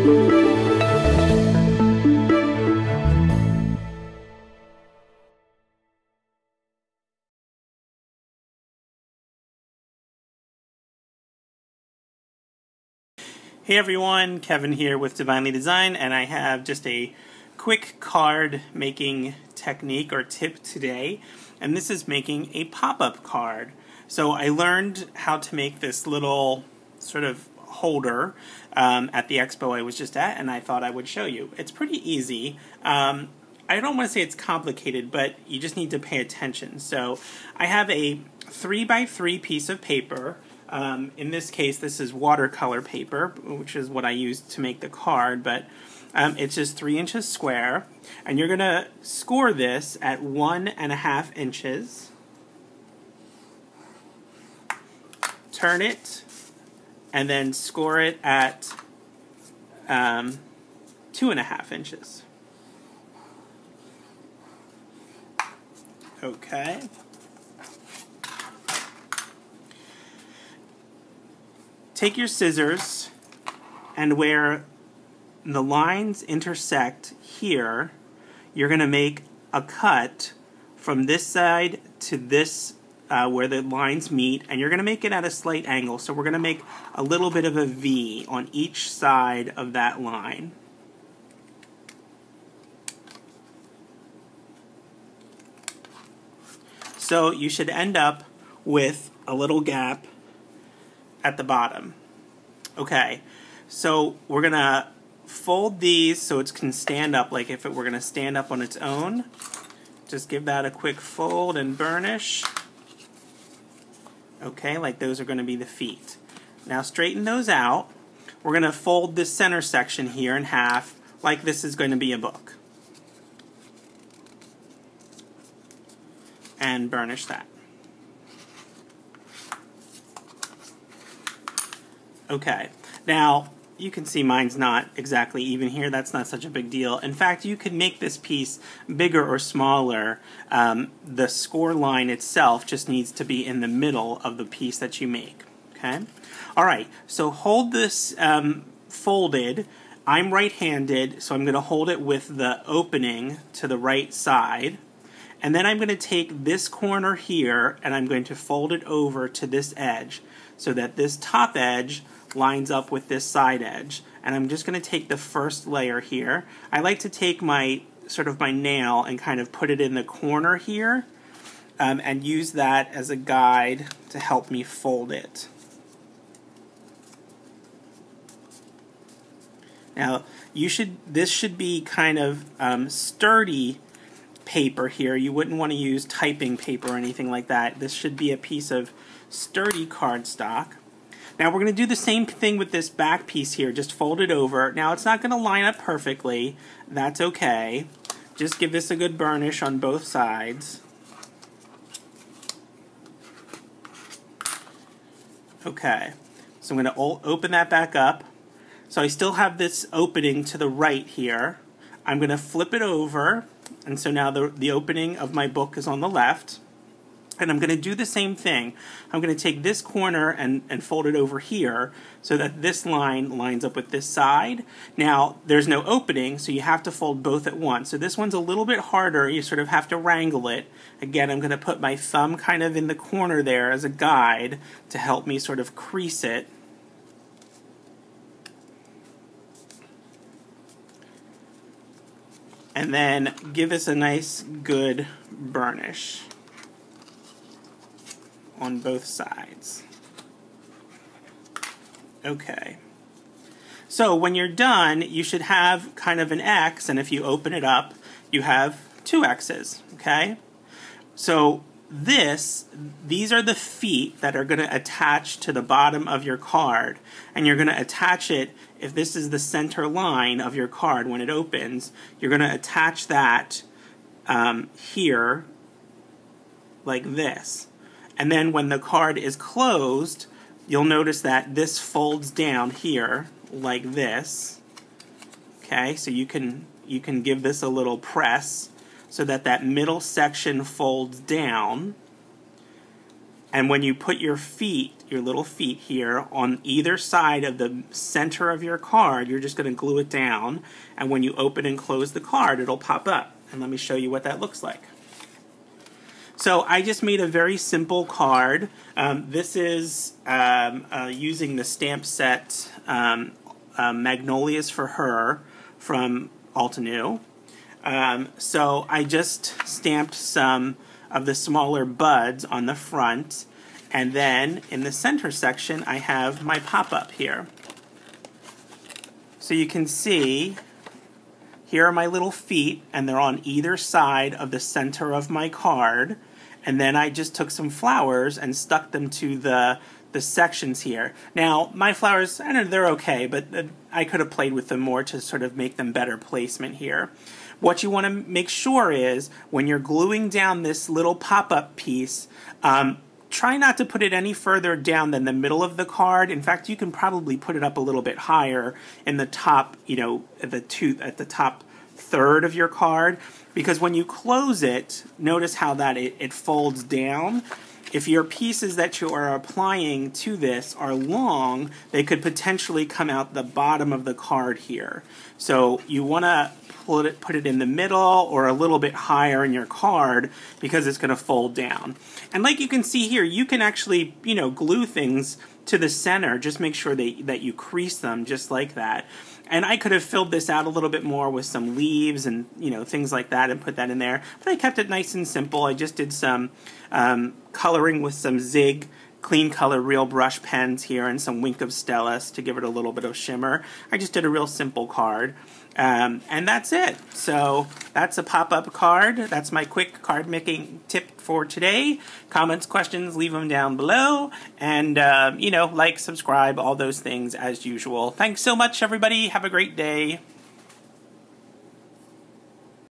Hey everyone, Kevin here with Divinely Design, and I have just a quick card making technique or tip today, and this is making a pop-up card. So I learned how to make this little sort of holder at the expo I was just at, and I thought I would show you. It's pretty easy. I don't want to say it's complicated, but you just need to pay attention. So I have a 3x3 piece of paper. In this case, this is watercolor paper, which is what I used to make the card, but it's just 3 inches square, and you're going to score this at 1.5 inches. Turn it, and then score it at 2.5 inches. Okay. Take your scissors, and where the lines intersect here, you're going to make a cut from this side to this where the lines meet, and you're going to make it at a slight angle. So we're going to make a little bit of a V on each side of that line. So you should end up with a little gap at the bottom. Okay, so we're gonna fold these so it can stand up like if it were gonna stand up on its own. Just give that a quick fold and burnish. Okay, like those are gonna be the feet. Now straighten those out. We're gonna fold this center section here in half like this is going to be a book. And burnish that. Okay, now you can see mine's not exactly even here. That's not such a big deal. In fact, you could make this piece bigger or smaller. The score line itself just needs to be in the middle of the piece that you make. Okay? All right, so hold this folded. I'm right-handed, so I'm going to hold it with the opening to the right side. And then I'm going to take this corner here and I'm going to fold it over to this edge so that this top edge lines up with this side edge. And I'm just going to take the first layer here. I like to take my my nail and kind of put it in the corner here and use that as a guide to help me fold it. Now this should be kind of sturdy paper here. You wouldn't want to use typing paper or anything like that. This should be a piece of sturdy cardstock. Now we're going to do the same thing with this back piece here. Just fold it over. Now it's not going to line up perfectly. That's okay. Just give this a good burnish on both sides. Okay. So I'm going to open that back up. So I still have this opening to the right here. I'm going to flip it over. And so now the opening of my book is on the left. And I'm going to do the same thing. I'm going to take this corner and fold it over here so that this line lines up with this side. Now, there's no opening, so you have to fold both at once. So this one's a little bit harder. You sort of have to wrangle it. Again, I'm going to put my thumb kind of in the corner there as a guide to help me sort of crease it. And then give this a nice, good burnish on both sides. Okay. So when you're done, you should have kind of an X, and if you open it up, you have 2 X's, okay? So these are the feet that are going to attach to the bottom of your card, and you're going to attach it, if this is the center line of your card when it opens, you're going to attach that here like this. And then when the card is closed, you'll notice that this folds down here like this. Okay, so you can give this a little press so that that middle section folds down. And when you put your feet, your little feet here, on either side of the center of your card, you're just going to glue it down. And when you open and close the card, it'll pop up. And let me show you what that looks like. So I just made a very simple card. This is using the stamp set Magnolias for Her from AlteNew. So I just stamped some of the smaller buds on the front, and then in the center section I have my pop-up here. So you can see here are my little feet, and they're on either side of the center of my card, and then I just took some flowers and stuck them to the sections here. Now, my flowers, I know they're okay, but I could have played with them more to sort of make them better placement here. What you want to make sure is, when you're gluing down this little pop-up piece, try not to put it any further down than the middle of the card. In fact, you can probably put it up a little bit higher in the top, you know, at the top third of your card, because when you close it, notice how that it folds down. If your pieces that you are applying to this are long, they could potentially come out the bottom of the card here. So you want to put it in the middle or a little bit higher in your card, because it's going to fold down. And like you can see here, you can actually, you know, glue things to the center. Just make sure that you crease them just like that. And I could have filled this out a little bit more with some leaves and, you know, things like that and put that in there. But I kept it nice and simple. I just did some coloring with some Zig Clean Color Real Brush pens here and some Wink of Stellas to give it a little bit of shimmer. I just did a real simple card. And that's it. So that's a pop-up card. That's my quick card making tip for today. Comments, questions, leave them down below. And, you know, like, subscribe, all those things as usual. Thanks so much, everybody. Have a great day.